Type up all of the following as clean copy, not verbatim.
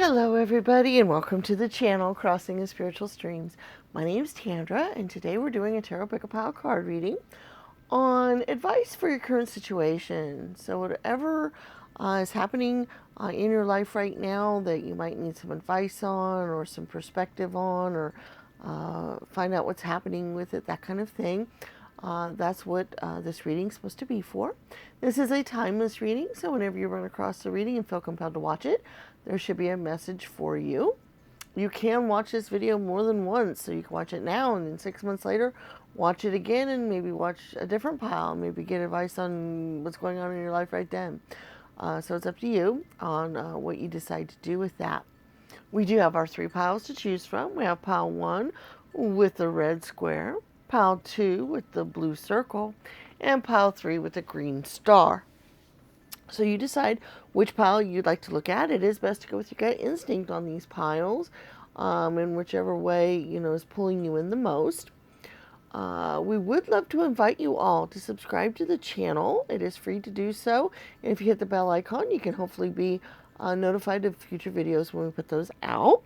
Hello everybody and welcome to the channel Crossing the Spiritual Streams. My name is Tandra and today we're doing a Tarot Pick a Pile card reading on advice for your current situation. So whatever is happening in your life right now that you might need some advice on or some perspective on or find out what's happening with it, that kind of thing. That's what this reading is supposed to be for. This is a timeless reading, so whenever you run across the reading and feel compelled to watch it, there should be a message for you. You can watch this video more than once, so you can watch it now and then 6 months later, watch it again and maybe watch a different pile, maybe get advice on what's going on in your life right then. So it's up to you on what you decide to do with that. We do have our 3 piles to choose from. We have pile 1 with the red square, pile 2 with the blue circle, and pile 3 with the green star. So you decide which pile you'd like to look at. It is best to go with your gut instinct on these piles, in whichever way is pulling you in the most. We would love to invite you all to subscribe to the channel. It is free to do so. And if you hit the bell icon, you can hopefully be notified of future videos when we put those out.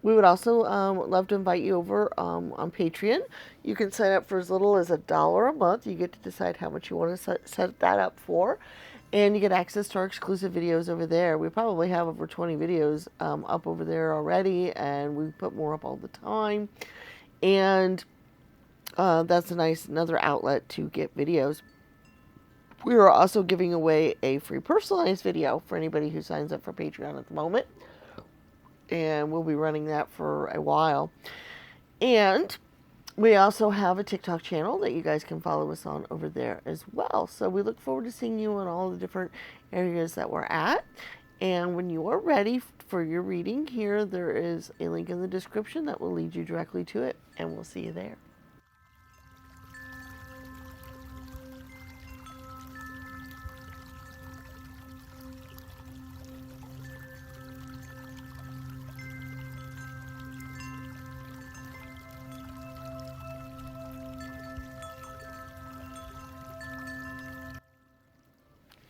We would also love to invite you over on Patreon. You can sign up for as little as $1 a month. You get to decide how much you want to set that up for. And you get access to our exclusive videos over there. We probably have over 20 videos up over there already, and we put more up all the time. And that's a nice another outlet to get videos. We are also giving away a free personalized video for anybody who signs up for Patreon at the moment. And we'll be running that for a while. And we also have a TikTok channel that you guys can follow us on over there as well. So we look forward to seeing you in all the different areas that we're at. And when you are ready for your reading here, there is a link in the description that will lead you directly to it. And we'll see you there.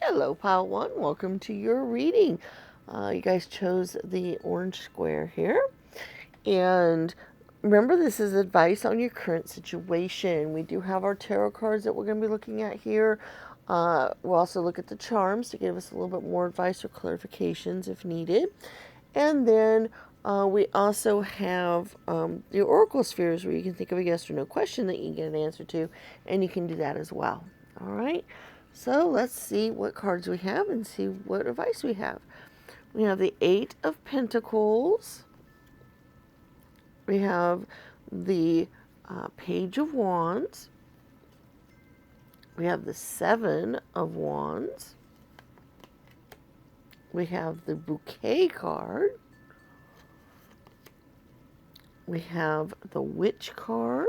Hello, pile 1. Welcome to your reading. You guys chose the orange square here. And remember, this is advice on your current situation. We do have our tarot cards that we're going to be looking at here. We'll also look at the charms to give us a little bit more advice or clarifications if needed. And then we also have the oracle spheres where you can think of a yes or no question that you can get an answer to. And you can do that as well. All right. So let's see what cards we have and see what advice we have. We have the 8 of Pentacles. We have the Page of Wands. We have the 7 of Wands. We have the Bouquet card. We have the Witch card,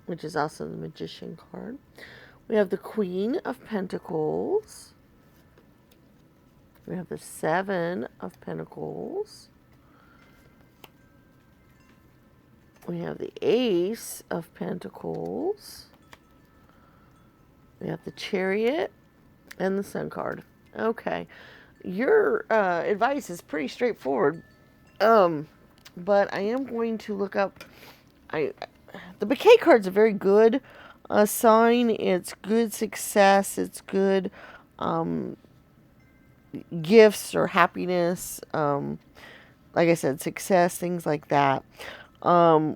which is also the Magician card. We have the Queen of Pentacles. We have the 7 of Pentacles. We have the Ace of Pentacles. We have the Chariot and the Sun card. Okay, your advice is pretty straightforward, but I am going to look up... The Bouquet card's a very good sign. It's good success. It's good gifts or happiness. Like I said, success, things like that,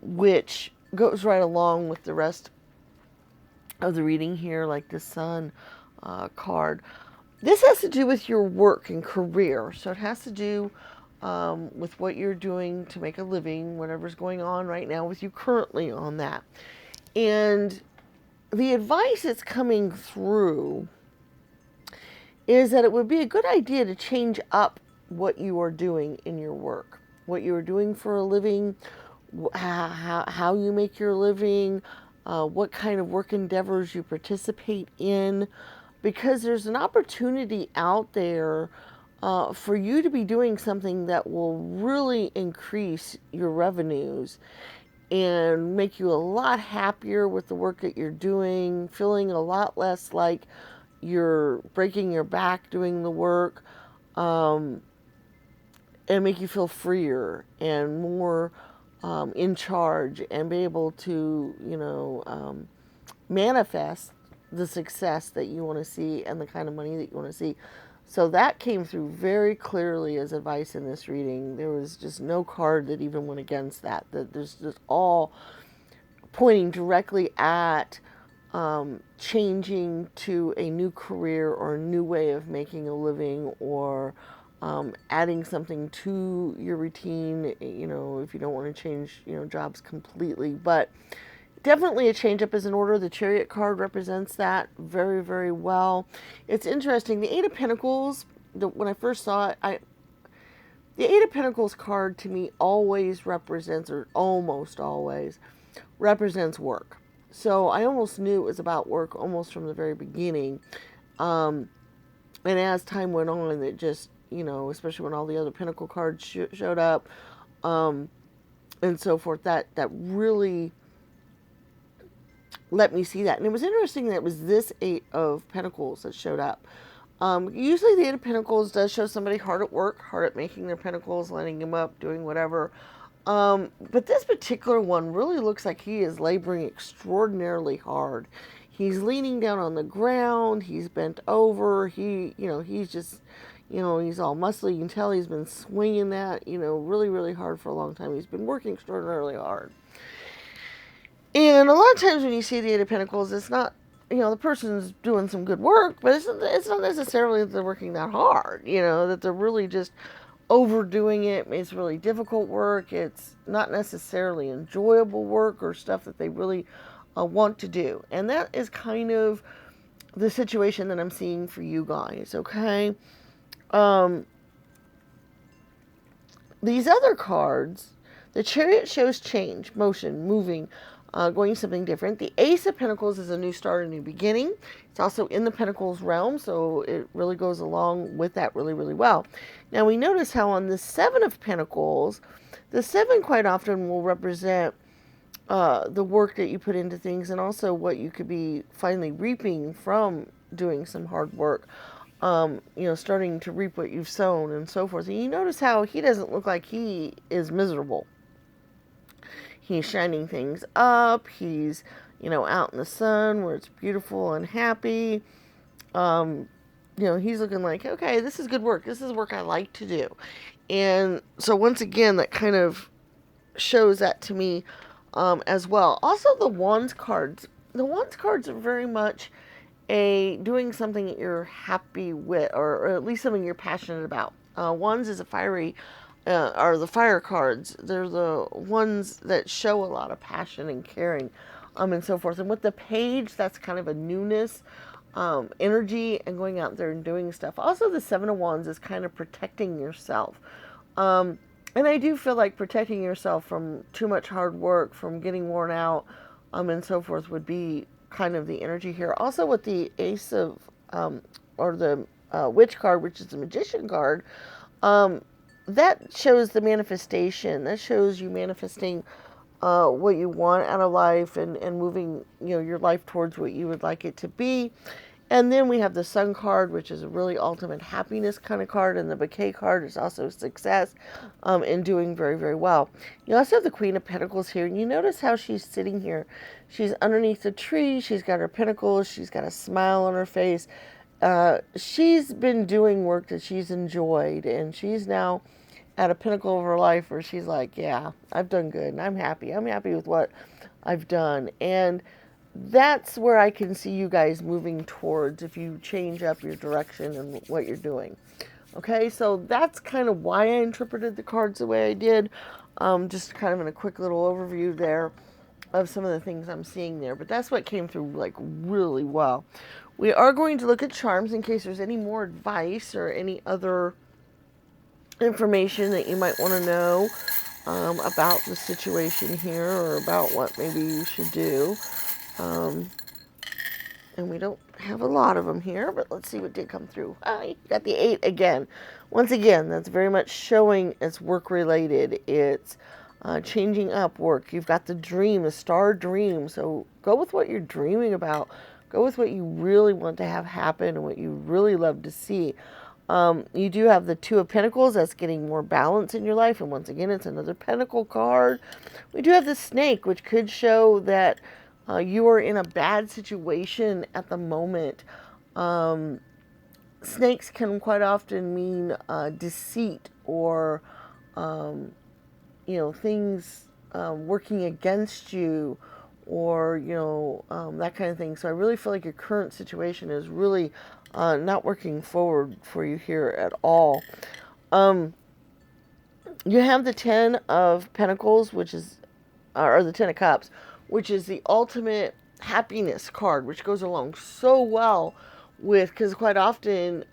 which goes right along with the rest of the reading here, like the Sun card. This has to do with your work and career. So it has to do with what you're doing to make a living, whatever's going on right now with you currently on that. And the advice that's coming through is that it would be a good idea to change up what you are doing in your work, what you are doing for a living, how you make your living, what kind of work endeavors you participate in, because there's an opportunity out there for you to be doing something that will really increase your revenues and make you a lot happier with the work that you're doing, feeling a lot less like you're breaking your back doing the work, and make you feel freer and more in charge, and be able to, manifest the success that you want to see and the kind of money that you want to see. So that came through very clearly as advice in this reading. There was just no card that even went against that. That there's just all pointing directly at changing to a new career or a new way of making a living, or adding something to your routine, if you don't want to change, jobs completely. But definitely a change up is in order. The Chariot card represents that very, very well. It's interesting. The Eight of Pentacles, when I first saw it, the Eight of Pentacles card to me always represents, or almost always, represents work. So I almost knew it was about work almost from the very beginning. And as time went on, it just, especially when all the other Pentacle cards showed up, and so forth, that really let me see that. And it was interesting that it was this Eight of Pentacles that showed up. Usually the Eight of Pentacles does show somebody hard at work, hard at making their pentacles, lining them up, doing whatever. But this particular one really looks like he is laboring extraordinarily hard. He's leaning down on the ground. He's bent over. He's just, he's all muscly. You can tell he's been swinging that, really, really hard for a long time. He's been working extraordinarily hard. And a lot of times when you see the Eight of Pentacles, it's not, the person's doing some good work, but it's not necessarily that they're working that hard, that they're really just overdoing it. It's really difficult work. It's not necessarily enjoyable work or stuff that they really want to do. And that is kind of the situation that I'm seeing for you guys, okay? These other cards, the Chariot shows change, motion, moving, going something different. The Ace of Pentacles is a new start, a new beginning. It's also in the Pentacles realm, so it really goes along with that really, really well. Now we notice how on the Seven of Pentacles, the Seven quite often will represent the work that you put into things, and also what you could be finally reaping from doing some hard work. Starting to reap what you've sown and so forth. And you notice how he doesn't look like he is miserable. He's shining things up. He's, out in the sun where it's beautiful and happy. He's looking like, okay, this is good work. This is work I like to do. And so once again, that kind of shows that to me as well. Also, the Wands cards. The Wands cards are very much doing something that you're happy with, or at least something you're passionate about. Wands is a fiery, are the fire cards. They're the ones that show a lot of passion and caring, and so forth. And with the Page, that's kind of a newness, energy, and going out there and doing stuff. Also, the Seven of Wands is kind of protecting yourself. And I do feel like protecting yourself from too much hard work, from getting worn out, and so forth would be kind of the energy here. Also with the Ace of, or the Witch card, which is the Magician card, that shows the manifestation. That shows you manifesting what you want out of life, and moving, your life towards what you would like it to be. And then we have the Sun card, which is a really ultimate happiness kind of card, and the Bouquet card is also success, and doing very, very well. You also have the Queen of Pentacles here, and you notice how she's sitting here. She's underneath the tree. She's got her pentacles. She's got a smile on her face. She's been doing work that she's enjoyed, and she's now at a pinnacle of her life where she's like, yeah, I've done good, and I'm happy. I'm happy with what I've done. And that's where I can see you guys moving towards if you change up your direction and what you're doing. Okay, so that's kind of why I interpreted the cards the way I did. Just kind of in a quick little overview there of some of the things I'm seeing there. But that's what came through like really well. We are going to look at charms in case there's any more advice or any other information that you might want to know about the situation here, or about what maybe you should do. And we don't have a lot of them here, but let's see what did come through. You got the 8 again. Once again, that's very much showing it's work related. It's changing up work. You've got the dream, the star dream. So go with what you're dreaming about. Go with what you really want to have happen and what you really love to see. You do have the Two of Pentacles. That's getting more balance in your life. And once again, it's another Pentacle card. We do have the Snake, which could show that you are in a bad situation at the moment. Snakes can quite often mean deceit or, things working against you, or, that kind of thing. So I really feel like your current situation is really not working forward for you here at all. You have the Ten of Pentacles, which is, or the Ten of Cups, which is the ultimate happiness card, which goes along so well with, because quite often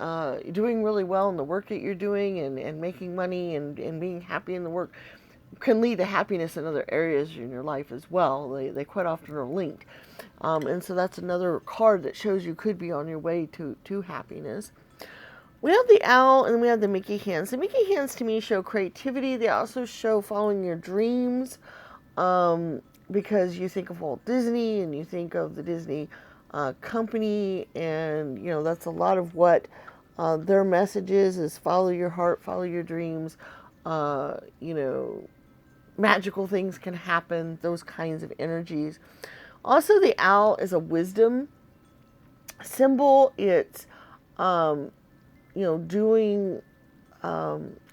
doing really well in the work that you're doing, and making money, and being happy in the work can lead to happiness in other areas in your life as well. They quite often are linked. And so that's another card that shows you could be on your way to happiness. We have the Owl, and we have the Mickey hands. The Mickey hands to me show creativity. They also show following your dreams, because you think of Walt Disney and you think of the Disney company, and that's a lot of what their message is follow your heart, follow your dreams. Magical things can happen, those kinds of energies. Also, the owl is a wisdom symbol. It's doing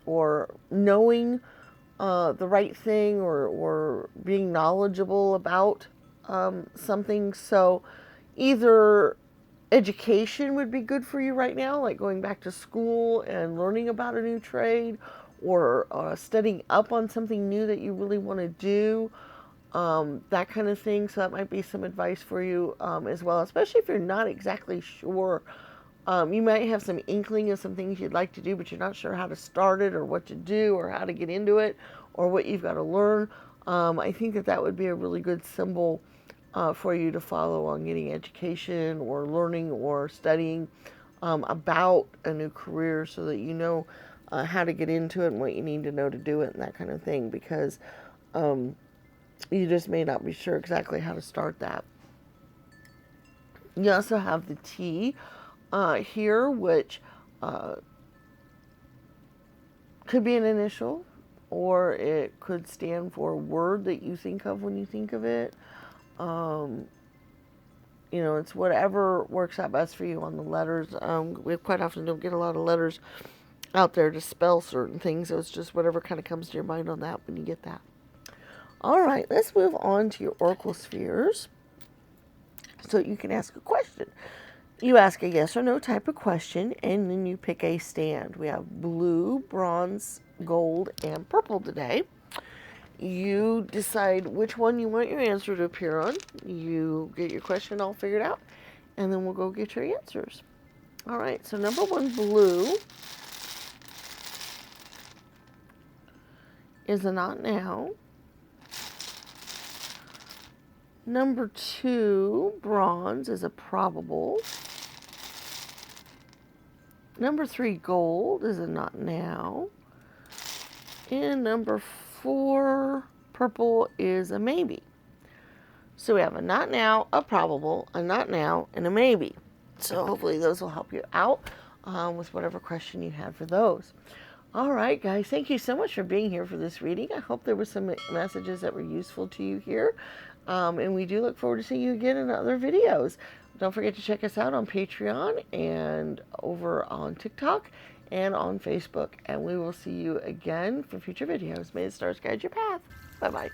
or knowing the right thing, or being knowledgeable about something. So either education would be good for you right now, like going back to school and learning about a new trade, or studying up on something new that you really want to do, that kind of thing. So that might be some advice for you as well, especially if you're not exactly sure. You might have some inkling of some things you'd like to do, but you're not sure how to start it, or what to do, or how to get into it, or what you've got to learn. I think that would be a really good symbol for you to follow on getting education, or learning, or studying about a new career, so that you know how to get into it and what you need to know to do it, and that kind of thing, because you just may not be sure exactly how to start that. You also have the T here, which could be an initial, or it could stand for a word that you think of when you think of it. It's whatever works out best for you on the letters. We quite often don't get a lot of letters out there to spell certain things, so it's just whatever kind of comes to your mind on that when you get that. All right, let's move on to your Oracle spheres, so you can ask a question. You ask a yes or no type of question, and then you pick a stand. We have blue, bronze, gold, and purple today. You decide which one you want your answer to appear on. You get your question all figured out, and then we'll go get your answers. All right, so number one, blue, is a not now. Number two, bronze, is a probable. Number three, gold, is a not now. And number four, purple, is a maybe. So we have a not now, a probable, a not now, and a maybe. So hopefully those will help you out with whatever question you had for those. All right, guys, thank you so much for being here for this reading. I hope there were some messages that were useful to you here. And we do look forward to seeing you again in other videos. Don't forget to check us out on Patreon, and over on TikTok, and on Facebook. And we will see you again for future videos. May the stars guide your path. Bye-bye.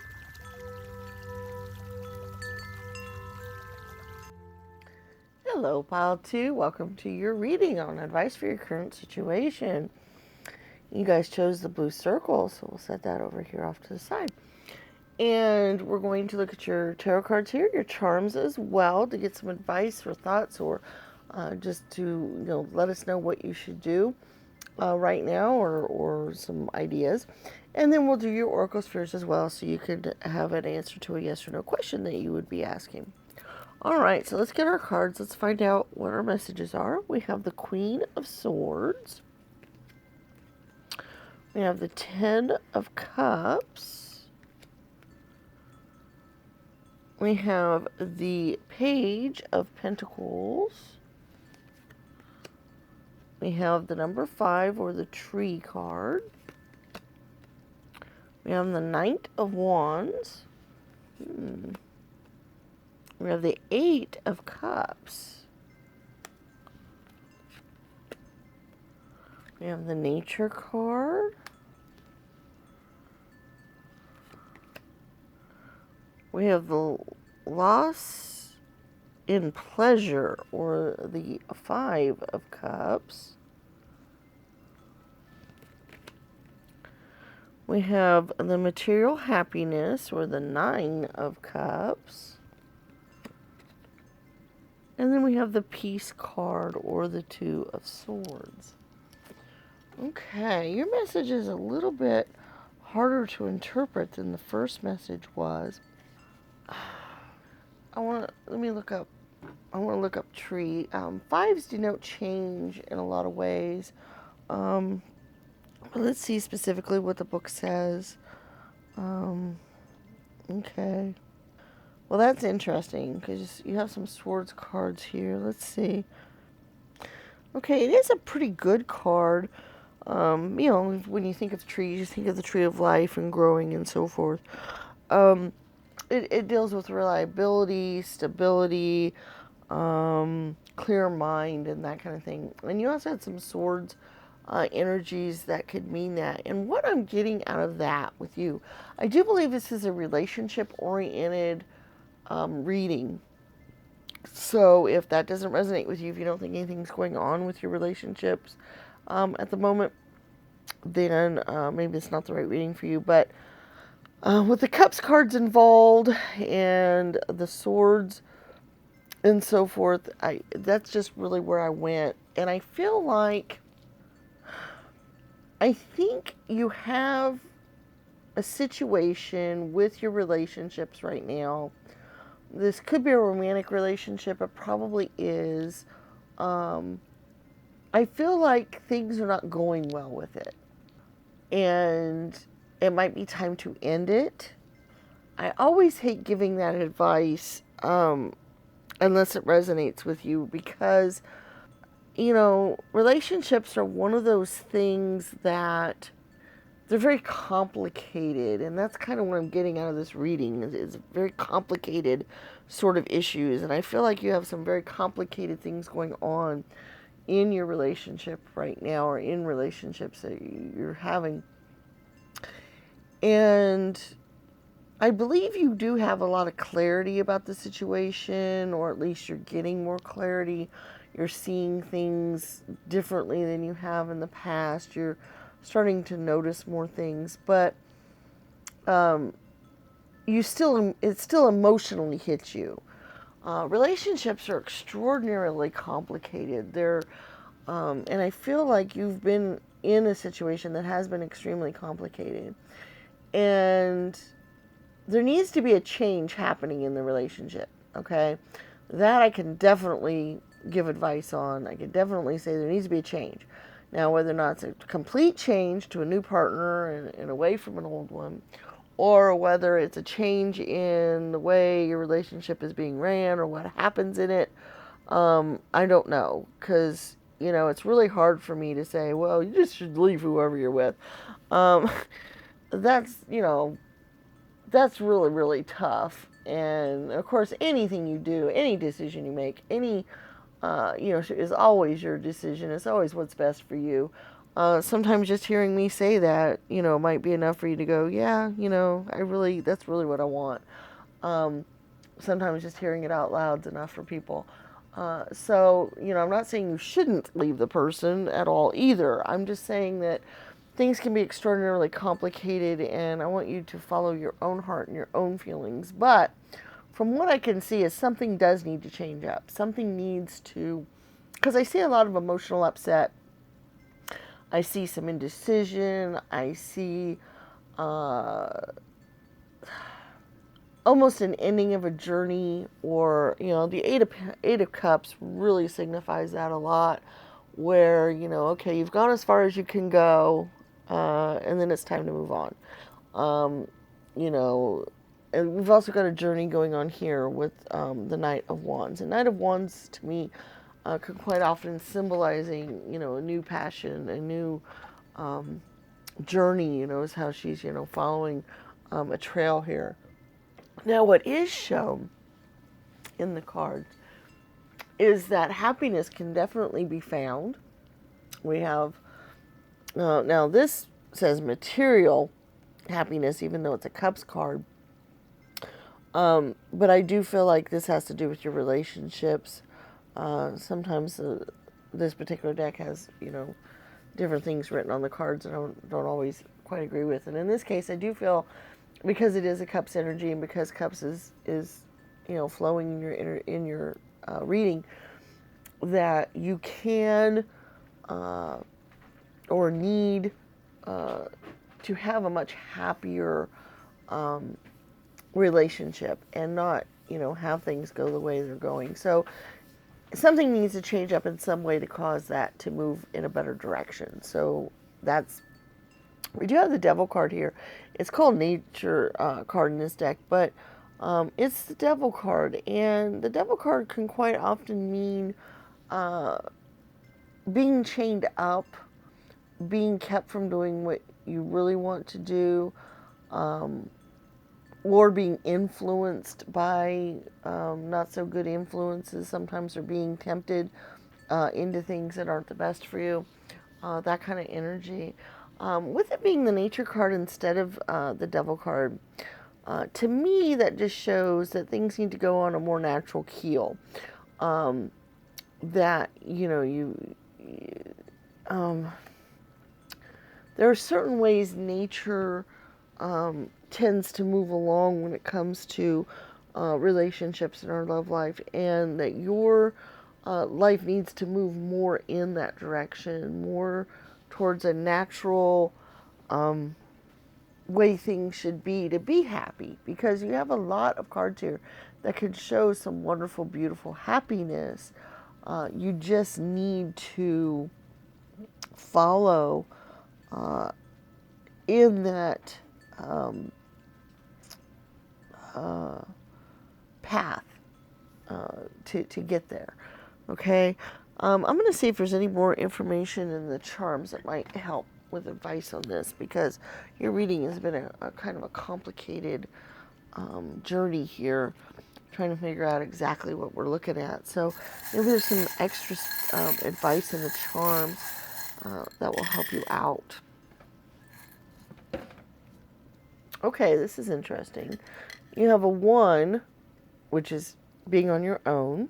Hello, Pile 2. Welcome to your reading on advice for your current situation. You guys chose the blue circle, so we'll set that over here off to the side. And we're going to look at your tarot cards here, your charms as well, to get some advice or thoughts, or just to let us know what you should do right now, or some ideas. And then we'll do your oracle spheres as well, so you could have an answer to a yes or no question that you would be asking. All right, so let's get our cards. Let's find out what our messages are. We have the Queen of Swords. We have the Ten of Cups. We have the Page of Pentacles. We have the number 5, or the tree card. We have the Knight of Wands. We have the 8 of Cups. We have the Nature card. We have the Loss in Pleasure, or the 5 of Cups. We have the Material Happiness, or the 9 of Cups. And then we have the Peace card, or the 2 of Swords. Okay, your message is a little bit harder to interpret than the first message was. I want to look up tree. 5s denote change in a lot of ways. Let's see specifically what the book says. Okay. Well, that's interesting because you have some swords cards here. Let's see. Okay, it is a pretty good card. When you think of trees, you think of the tree of life and growing and so forth. It deals with reliability, stability, clear mind, and that kind of thing. And you also had some swords energies that could mean that. And what I'm getting out of that with you, I do believe this is a relationship-oriented reading. So if that doesn't resonate with you, if you don't think anything's going on with your relationships at the moment, then maybe it's not the right reading for you. But with the Cups cards involved and the swords and so forth, that's just really where I went. And I feel like, I think you have a situation with your relationships right now. This could be a romantic relationship. It probably is. I feel like things are not going well with it. And it might be time to end it. I always hate giving that advice unless it resonates with you, because, relationships are one of those things that they're very complicated, and that's kind of what I'm getting out of this reading. Is very complicated sort of issues, and I feel like you have some very complicated things going on in your relationship right now, or in relationships that you're having. And I believe you do have a lot of clarity about the situation, or at least you're getting more clarity. You're seeing things differently than you have in the past. You're starting to notice more things, but it still emotionally hits you. Relationships are extraordinarily complicated. And I feel like you've been in a situation that has been extremely complicated, and there needs to be a change happening in the relationship. Okay, that I can definitely give advice on. I can definitely say there needs to be a change. Now, whether or not it's a complete change to a new partner and away from an old one, or whether it's a change in the way your relationship is being ran or what happens in it, I don't know. Because, it's really hard for me to say, well, you just should leave whoever you're with. That's really, really tough. And, of course, anything you do, any decision you make, is always your decision. It's always what's best for you. Sometimes just hearing me say that, might be enough for you to go, yeah, that's really what I want. Sometimes just hearing it out loud is enough for people. So, I'm not saying you shouldn't leave the person at all either. I'm just saying that things can be extraordinarily complicated, and I want you to follow your own heart and your own feelings. But from what I can see is something does need to change up. Something needs to, because I see a lot of emotional upset. I see some indecision. I see almost an ending of a journey, or, the Eight of Cups really signifies that a lot, where, okay, you've gone as far as you can go, and then it's time to move on. And we've also got a journey going on here with the Knight of Wands. And Knight of Wands, to me, can quite often symbolizing, a new passion, a new journey, is how she's, following a trail here. Now, what is shown in the cards is that happiness can definitely be found. We have, now this says material happiness, even though it's a cups card. But I do feel like this has to do with your relationships. Sometimes this particular deck has, different things written on the cards that I don't always quite agree with. And in this case, I do feel, because it is a cups energy and because cups is flowing in your reading, that you can or need to have a much happier relationship and not, have things go the way they're going. So something needs to change up in some way to cause that to move in a better direction. So we do have the Devil card here. It's called Nature card in this deck, but it's the Devil card, and the Devil card can quite often mean being chained up, being kept from doing what you really want to do, or being influenced by not so good influences sometimes, or being tempted into things that aren't the best for you, that kind of energy. With it being the Nature card instead of the Devil card, to me that just shows that things need to go on a more natural keel. That, there are certain ways nature tends to move along when it comes to relationships in our love life, and that your life needs to move more in that direction, more towards a natural way things should be to be happy, because you have a lot of cards here that could show some wonderful, beautiful happiness. You just need to follow in that path to get there. Okay, I'm going to see if there's any more information in the charms that might help with advice on this, because your reading has been a kind of a complicated journey here, trying to figure out exactly what we're looking at. So maybe there's some extra advice in the charms that will help you out. Okay, this is interesting. You have a 1, which is being on your own.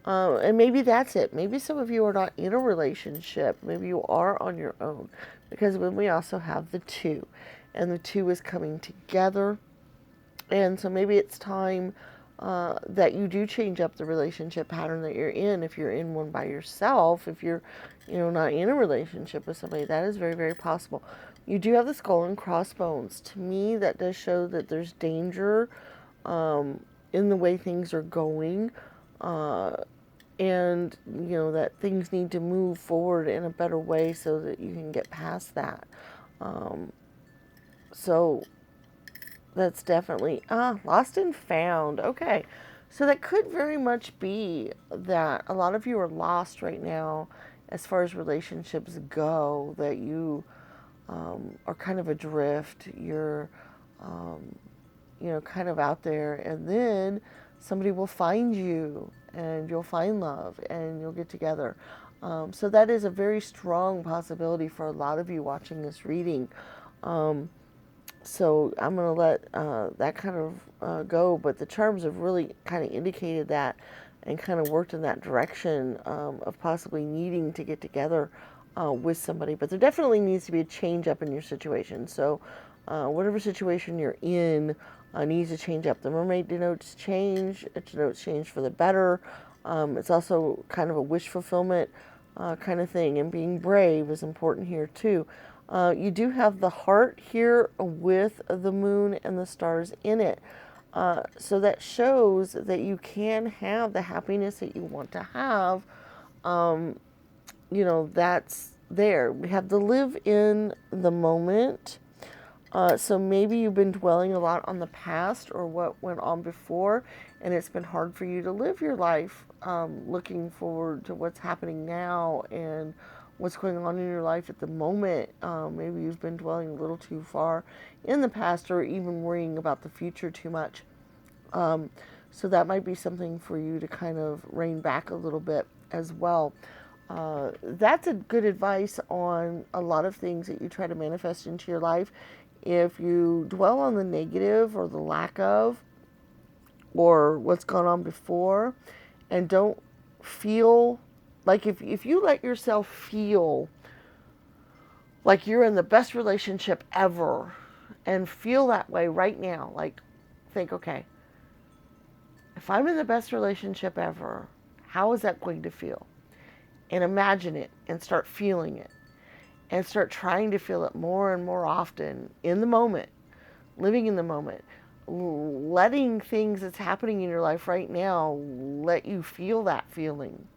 And maybe that's it. Maybe some of you are not in a relationship. Maybe you are on your own. Because when we also have the 2. And the 2 is coming together. And so maybe it's time that you do change up the relationship pattern that you're in. If you're in one by yourself, if you're, not in a relationship with somebody, that is very, very possible. You do have the skull and crossbones. To me, that does show that there's danger in the way things are going. And, that things need to move forward in a better way so that you can get past that. So that's definitely, lost and found. Okay. So that could very much be that a lot of you are lost right now as far as relationships go, that you are kind of adrift. You're, kind of out there, and then somebody will find you and you'll find love and you'll get together. So that is a very strong possibility for a lot of you watching this reading. So I'm going to let that kind of go, but the charms have really kind of indicated that and kind of worked in that direction of possibly needing to get together with somebody. But there definitely needs to be a change up in your situation. So whatever situation you're in needs to change up. The mermaid denotes change. It denotes change for the better. It's also kind of a wish fulfillment kind of thing, and being brave is important here too. You do have the heart here with the moon and the stars in it. So that shows that you can have the happiness that you want to have. That's there. We have to live in the moment. So maybe you've been dwelling a lot on the past or what went on before, and it's been hard for you to live your life looking forward to what's happening now and what's going on in your life at the moment. Maybe you've been dwelling a little too far in the past or even worrying about the future too much. So that might be something for you to kind of rein back a little bit as well. That's a good advice on a lot of things that you try to manifest into your life. If you dwell on the negative or the lack of, or what's gone on before, and don't feel like, if you let yourself feel like you're in the best relationship ever and feel that way right now, like think, okay, if I'm in the best relationship ever, how is that going to feel? And imagine it and start feeling it and start trying to feel it more and more often in the moment, living in the moment, letting things that's happening in your life right now let you feel that feeling.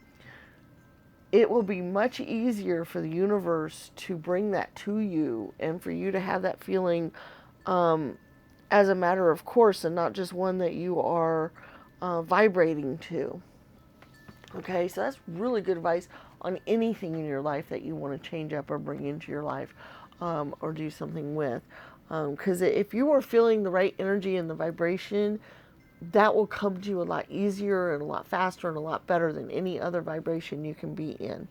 It will be much easier for the universe to bring that to you and for you to have that feeling as a matter of course and not just one that you are vibrating to. Okay, so that's really good advice on anything in your life that you want to change up or bring into your life or do something with. Because if you are feeling the right energy and the vibration, that will come to you a lot easier and a lot faster and a lot better than any other vibration you can be in.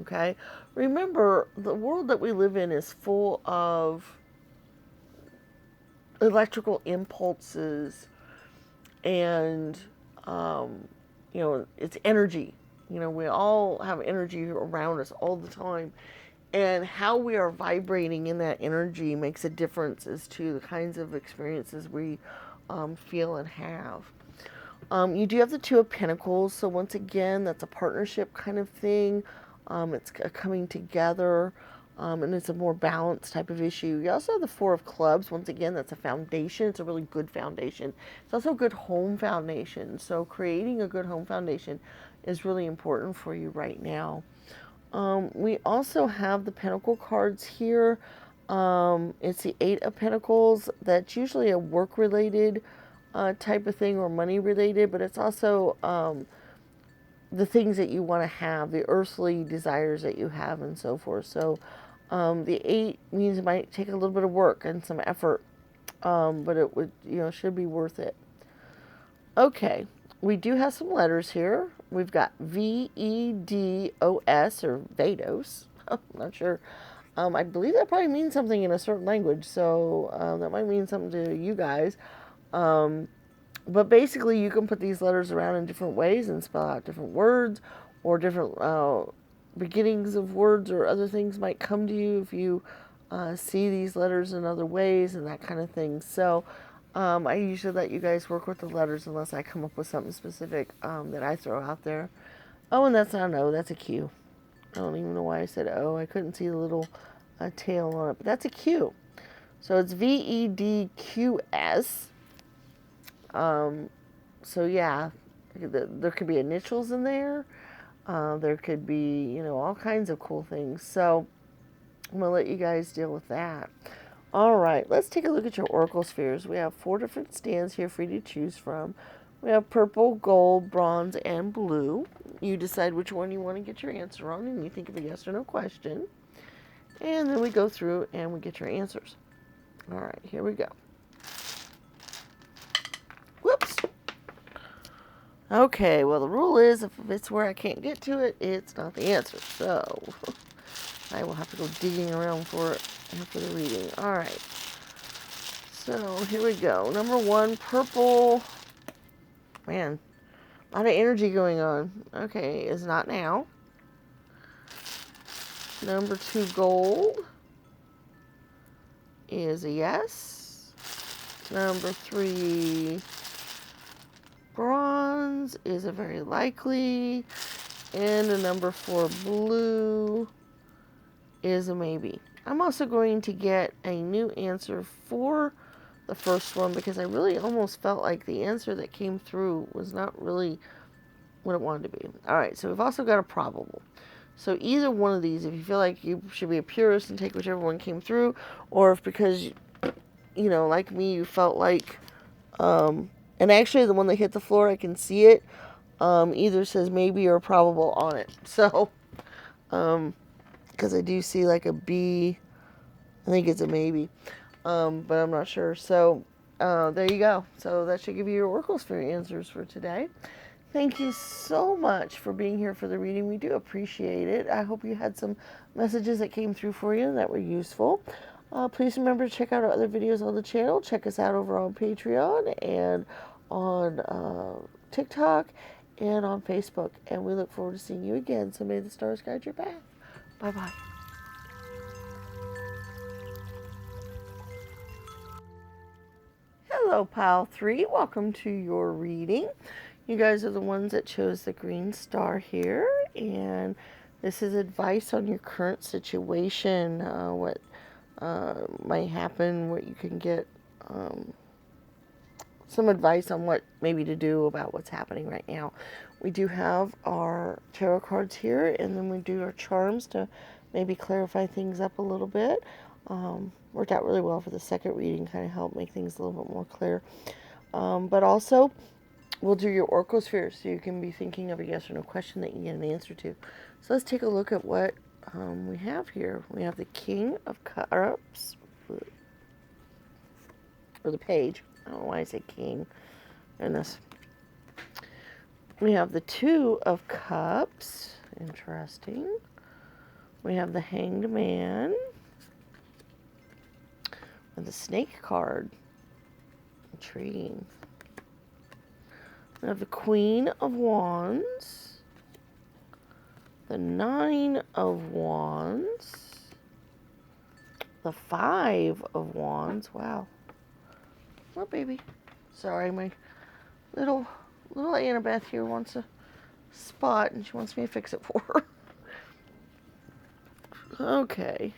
Okay? Remember, the world that we live in is full of electrical impulses and, it's energy. We all have energy around us all the time. And how we are vibrating in that energy makes a difference as to the kinds of experiences we feel and have. You do have the Two of Pentacles, so once again, that's a partnership kind of thing. It's a coming together, and it's a more balanced type of issue. You also have the Four of Clubs. Once again, that's a foundation. It's a really good foundation. It's also a good home foundation. So creating a good home foundation is really important for you right now. We also have the Pentacle cards here. It's the Eight of Pentacles. That's usually a work-related type of thing or money-related, but it's also the things that you want to have, the earthly desires that you have, and so forth. So the Eight means it might take a little bit of work and some effort, but it would, should be worth it. Okay, we do have some letters here. We've got V-E-D-O-S, or Vados. I'm not sure. I believe that probably means something in a certain language, so that might mean something to you guys. But basically, you can put these letters around in different ways and spell out different words, or different beginnings of words or other things might come to you if you see these letters in other ways and that kind of thing. So I usually let you guys work with the letters unless I come up with something specific that I throw out there. Oh, and that's not an O, that's a Q. I don't even know why I said O. I couldn't see the little tail on it, but that's a Q. So it's V-E-D-Q-S. So yeah, there could be initials in there. There could be, all kinds of cool things. So I'm going to let you guys deal with that. All right, let's take a look at your Oracle spheres. We have 4 different stands here for you to choose from. We have purple, gold, bronze, and blue. You decide which one you want to get your answer on, and you think of a yes or no question. And then we go through and we get your answers. All right, here we go. Whoops. Okay, well, the rule is if it's where I can't get to it, it's not the answer. So I will have to go digging around for it after the reading. All right. So here we go. Number 1, purple. Man, a lot of energy going on. Okay, is not now. Number 2, gold, is a yes. Number 3, bronze, is a very likely. And a number 4, blue, is a maybe. I'm also going to get a new answer for the first one because I really almost felt like the answer that came through was not really what it wanted to be. All right, so we've also got a probable. So either one of these, if you feel like you should be a purist and take whichever one came through, or if because, like me, you felt like And actually, the one that hit the floor, I can see it. Either says maybe or probable on it. So, because I do see like a B. I think it's a maybe. But I'm not sure. So, there you go. So that should give you your Oracle Sphere answers for today. Thank you so much for being here for the reading. We do appreciate it. I hope you had some messages that came through for you that were useful. Please remember to check out our other videos on the channel. Check us out over on Patreon and on TikTok and on Facebook. And we look forward to seeing you again. So may the stars guide your path. Bye-bye. Hello, Pile 3. Welcome to your reading. You guys are the ones that chose the green star here, and this is advice on your current situation, what might happen, what you can get, some advice on what maybe to do about what's happening right now. We do have our tarot cards here, and then we do our charms to maybe clarify things up a little bit. Worked out really well for the second reading, kind of helped make things a little bit more clear. But also, we'll do your Oracle Sphere, so you can be thinking of a yes or no question that you get an answer to. So let's take a look at what we have here. We have the King of Cups, or the Page. I don't know why I say King. Goodness. We have the Two of Cups. Interesting. We have the Hanged Man. And the Snake card. Intriguing. We have the Queen of Wands, the Nine of Wands, the Five of Wands. Wow. What, baby? Sorry, my little Annabeth here wants a spot, and she wants me to fix it for her. Okay.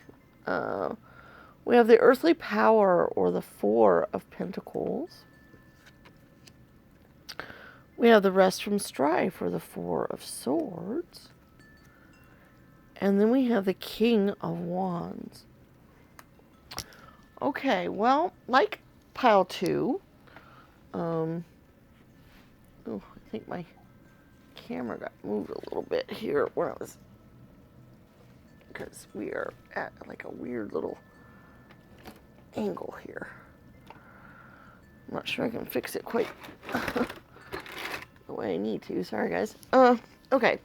We have the Earthly Power, or the Four of Pentacles. We have the Rest from Strife, or the Four of Swords. And then we have the King of Wands. Okay, well, like Pile 2, oh, I think my camera got moved a little bit here when I was, because we are at like a weird little angle here. I'm not sure I can fix it quite the way I need to. Sorry, guys. Okay.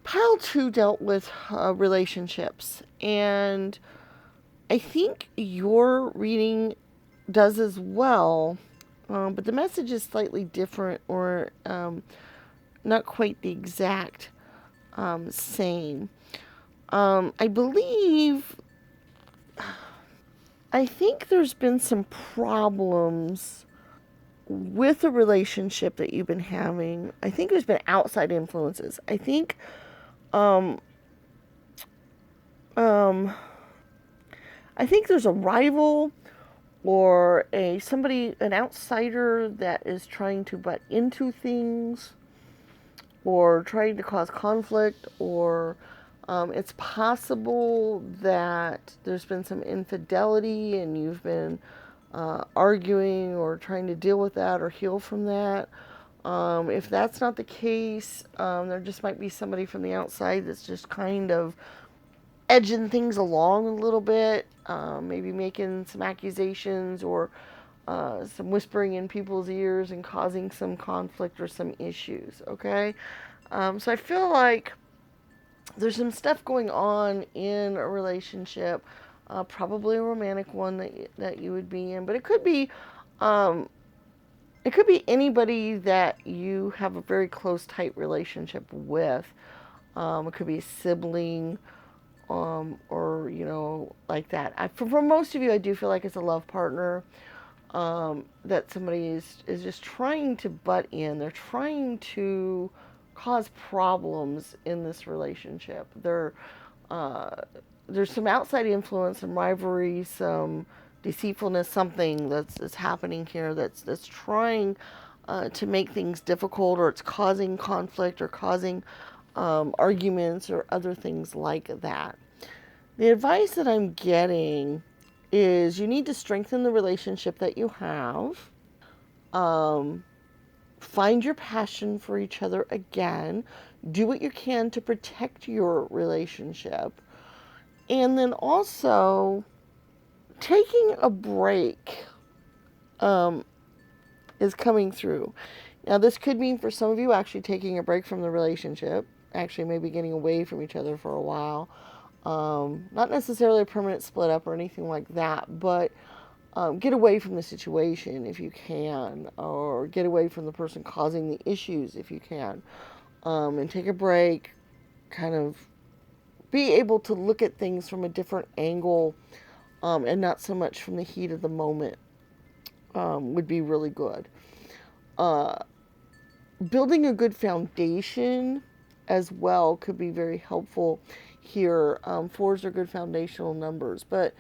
Pile 2 dealt with relationships, and I think your reading does as well, but the message is slightly different, or not quite the exact same. I think there's been some problems with a relationship that you've been having. I think there's been outside influences. I think I think there's a rival or an outsider that is trying to butt into things or trying to cause conflict, or it's possible that there's been some infidelity and you've been arguing or trying to deal with that or heal from that. If that's not the case, there just might be somebody from the outside that's just kind of edging things along a little bit, maybe making some accusations or some whispering in people's ears and causing some conflict or some issues, okay? So I feel like there's some stuff going on in a relationship, probably a romantic one that you would be in, but it could be anybody that you have a very close, tight relationship with. It could be a sibling, or, like that. For most of you, I do feel like it's a love partner, that somebody is just trying to butt in. They're trying to cause problems in this relationship. There's some outside influence, some rivalry, some deceitfulness, something that's happening here that's trying to make things difficult, or it's causing conflict or causing arguments or other things like that. The advice that I'm getting is you need to strengthen the relationship that you have. Find your passion for each other again. Do what you can to protect your relationship. And then also, taking a break is coming through. Now, this could mean for some of you actually taking a break from the relationship, actually maybe getting away from each other for a while. Not necessarily a permanent split up or anything like that, but get away from the situation if you can, or get away from the person causing the issues if you can, and take a break, kind of be able to look at things from a different angle, and not so much from the heat of the moment, would be really good. Building a good foundation as well could be very helpful here. Fours are good foundational numbers, but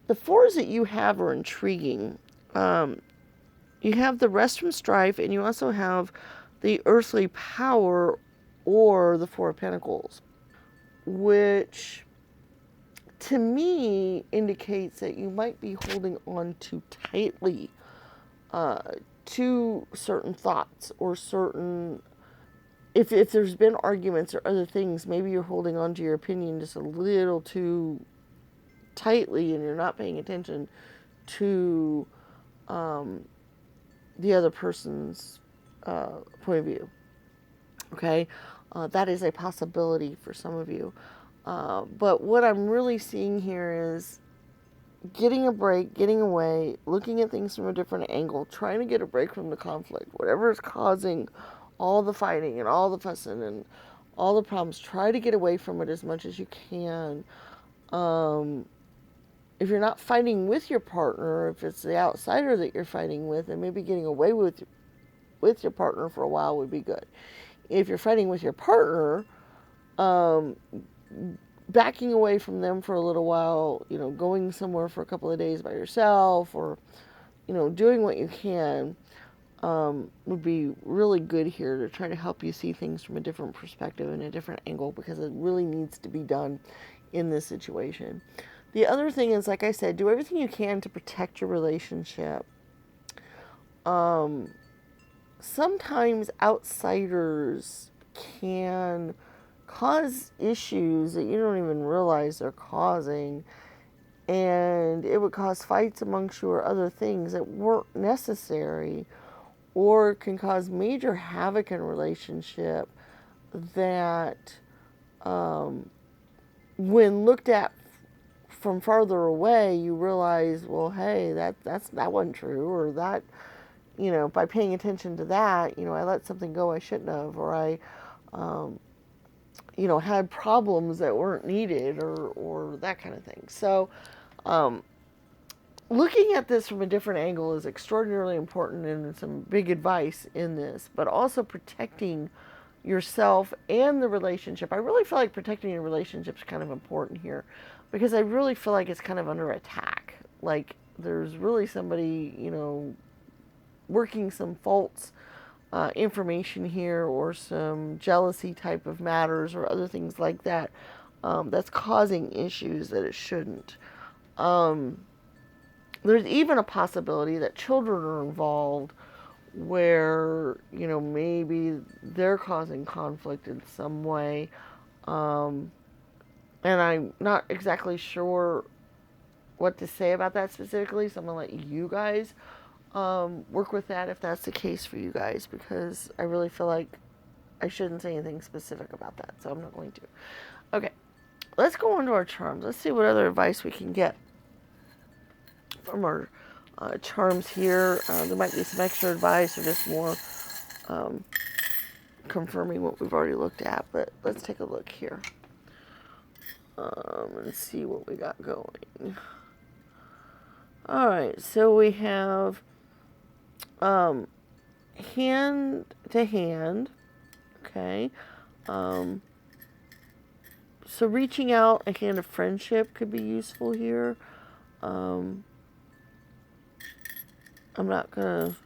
the fours that you have are intriguing. You have the rest from strife, and you also have the earthly power, or the Four of Pentacles, which to me indicates that you might be holding on too tightly to certain thoughts, or certain, if there's been arguments or other things, maybe you're holding on to your opinion just a little too tightly, and you're not paying attention to the other person's point of view. Okay, that is a possibility for some of you. But what I'm really seeing here is getting a break, getting away, looking at things from a different angle, trying to get a break from the conflict, whatever is causing all the fighting and all the fussing and all the problems. Try to get away from it as much as you can. If you're not fighting with your partner, if it's the outsider that you're fighting with, and maybe getting away with your partner for a while would be good. If you're fighting with your partner, backing away from them for a little while, going somewhere for a couple of days by yourself, or, doing what you can, would be really good here to try to help you see things from a different perspective and a different angle, because it really needs to be done in this situation. The other thing is, like I said, do everything you can to protect your relationship. Sometimes outsiders can cause issues that you don't even realize they're causing, and it would cause fights amongst you or other things that weren't necessary, or can cause major havoc in a relationship that, when looked at from farther away, you realize, well, hey, that wasn't true, or that, by paying attention to that, I let something go I shouldn't have, or I, had problems that weren't needed, or that kind of thing. So, looking at this from a different angle is extraordinarily important, and some big advice in this, but also protecting yourself and the relationship. I really feel like protecting your relationship is kind of important here, because I really feel like it's kind of under attack. Like, there's really somebody, working some false information here, or some jealousy type of matters, or other things like that, that's causing issues that it shouldn't. There's even a possibility that children are involved, where, maybe they're causing conflict in some way. And I'm not exactly sure what to say about that specifically, so I'm going to let you guys work with that if that's the case for you guys, because I really feel like I shouldn't say anything specific about that, so I'm not going to. Okay, let's go on to our charms. Let's see what other advice we can get from our charms here. There might be some extra advice, or just more confirming what we've already looked at, but let's take a look here. And see what we got going. Alright, so we have hand to hand. Okay. So reaching out, a hand of friendship could be useful here. I'm not gonna...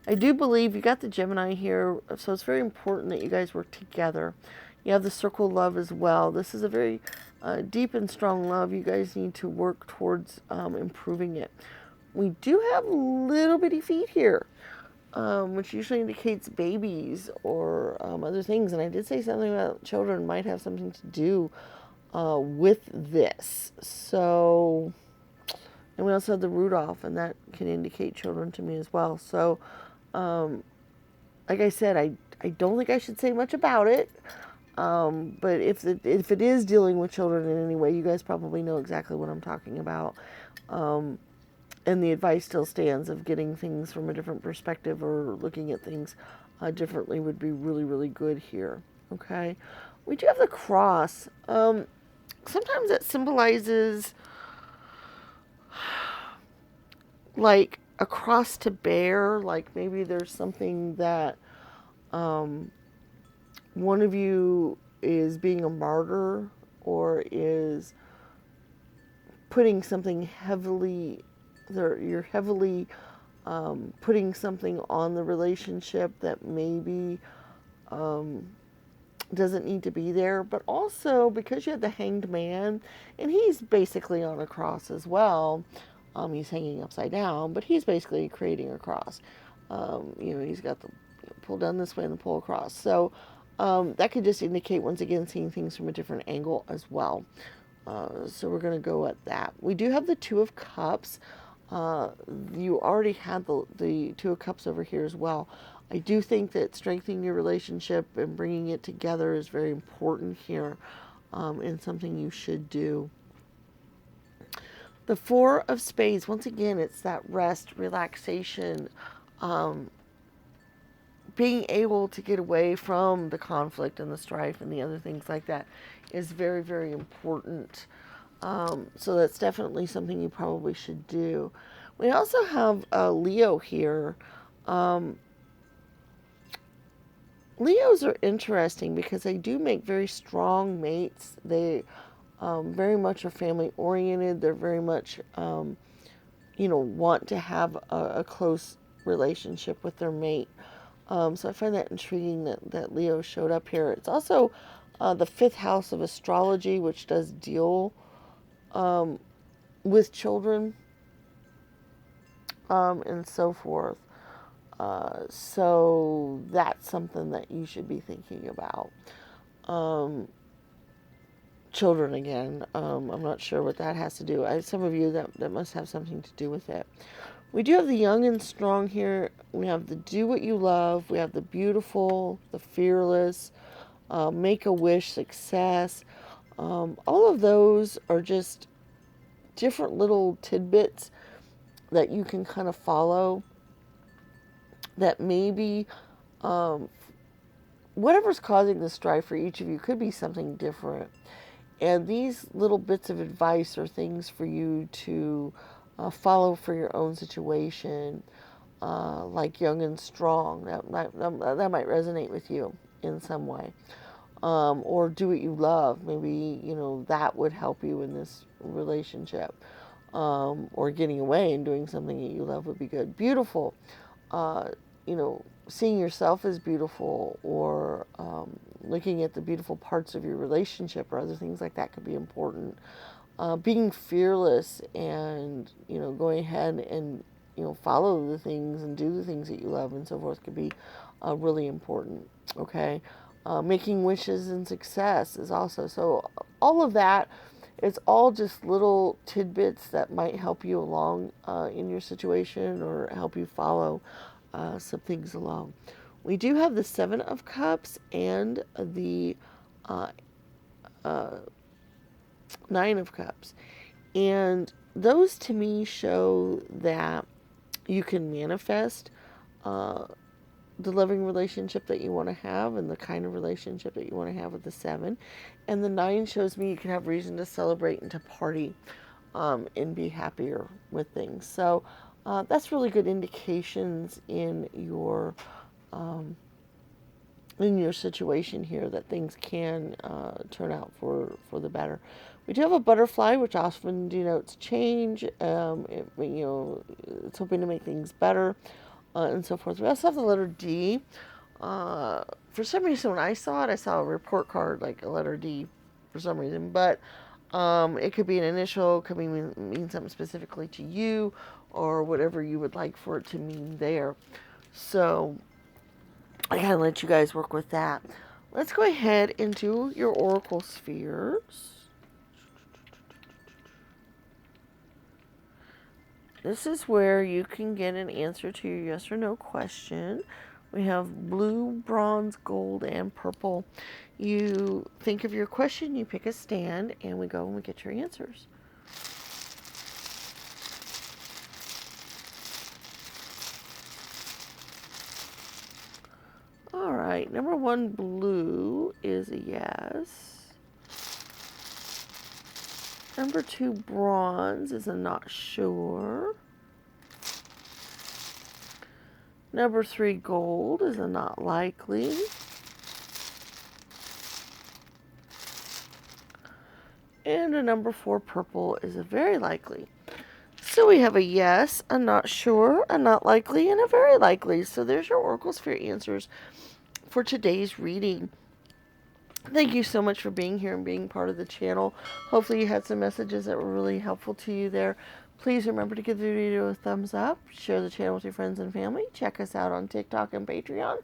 I do believe you got the Gemini here, so it's very important that you guys work together. You have the circle of love as well. This is a very deep and strong love. You guys need to work towards improving it. We do have little bitty feet here. which usually indicates babies or other things. And I did say something about children might have something to do with this. So, and we also have the Rudolph, and that can indicate children to me as well. So, like I said, I don't think I should say much about it. But if it is dealing with children in any way, you guys probably know exactly what I'm talking about. And the advice still stands of getting things from a different perspective or looking at things differently would be really, really good here. Okay. We do have the cross. Sometimes it symbolizes like a cross to bear, like maybe there's something that one of you is being a martyr or is putting something heavily, you're heavily putting something on the relationship that maybe doesn't need to be there. But also because you have the Hanged Man, and he's basically on a cross as well. He's hanging upside down, but he's basically creating a cross. He's got the pull down this way and the pull across. So that could just indicate, once again, seeing things from a different angle as well. So we're going to go at that. We do have the Two of Cups. You already had the Two of Cups over here as well. I do think that strengthening your relationship and bringing it together is very important here, and something you should do. The Four of Spades, once again, it's that rest, relaxation, being able to get away from the conflict and the strife and the other things like that is very, very important. So that's definitely something you probably should do. We also have Leo here. Leos are interesting because they do make very strong mates. They very much are family oriented. They're very much, want to have a close relationship with their mate. So I find that intriguing that Leo showed up here. It's also the fifth house of astrology, which does deal with children and so forth. So that's something that you should be thinking about. Children again. I'm not sure what that has to do. Some of you that must have something to do with it. We do have the young and strong here. We have the do what you love. We have the beautiful, the fearless, make a wish, success. All of those are just different little tidbits that you can kind of follow, that maybe whatever's causing the strife for each of you could be something different. And these little bits of advice are things for you to follow for your own situation, like young and strong. That might resonate with you in some way. Or do what you love. Maybe, that would help you in this relationship. Or getting away and doing something that you love would be good. Beautiful. Seeing yourself as beautiful, or looking at the beautiful parts of your relationship or other things like that could be important. Being fearless and, going ahead and, follow the things and do the things that you love and so forth could be really important. Okay. Making wishes and success is also. So all of that, it's all just little tidbits that might help you along in your situation or help you follow some things along. We do have the Seven of Cups and the Nine of Cups. And those to me show that you can manifest the loving relationship that you want to have and the kind of relationship that you want to have with the Seven. And the Nine shows me you can have reason to celebrate and to party and be happier with things. So that's really good indications in your situation here that things can turn out for the better. We do have a butterfly, which often denotes change. It's hoping to make things better and so forth. We also have the letter D. For some reason, when I saw it, I saw a report card like a letter D for some reason, but it could be an initial, could mean something specifically to you, or whatever you would like for it to mean there. So I kind of let you guys work with that. Let's go ahead and do your oracle spheres. This is where you can get an answer to your yes or no question. We have blue, bronze, gold, and purple. You think of your question, you pick a stand, and we go and we get your answers. All right, number 1, blue, is a yes. Number 2, bronze, is a not sure. Number 3, gold, is a not likely. And a number 4, purple, is a very likely. So we have a yes, a not sure, a not likely, and a very likely. So there's your Oracle Sphere answers for today's reading. Thank you so much for being here and being part of the channel. Hopefully you had some messages that were really helpful to you there. Please remember to give the video a thumbs up, share the channel with your friends and family, check us out on TikTok and Patreon,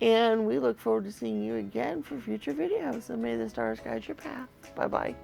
and we look forward to seeing you again for future videos. And may the stars guide your path. Bye-bye.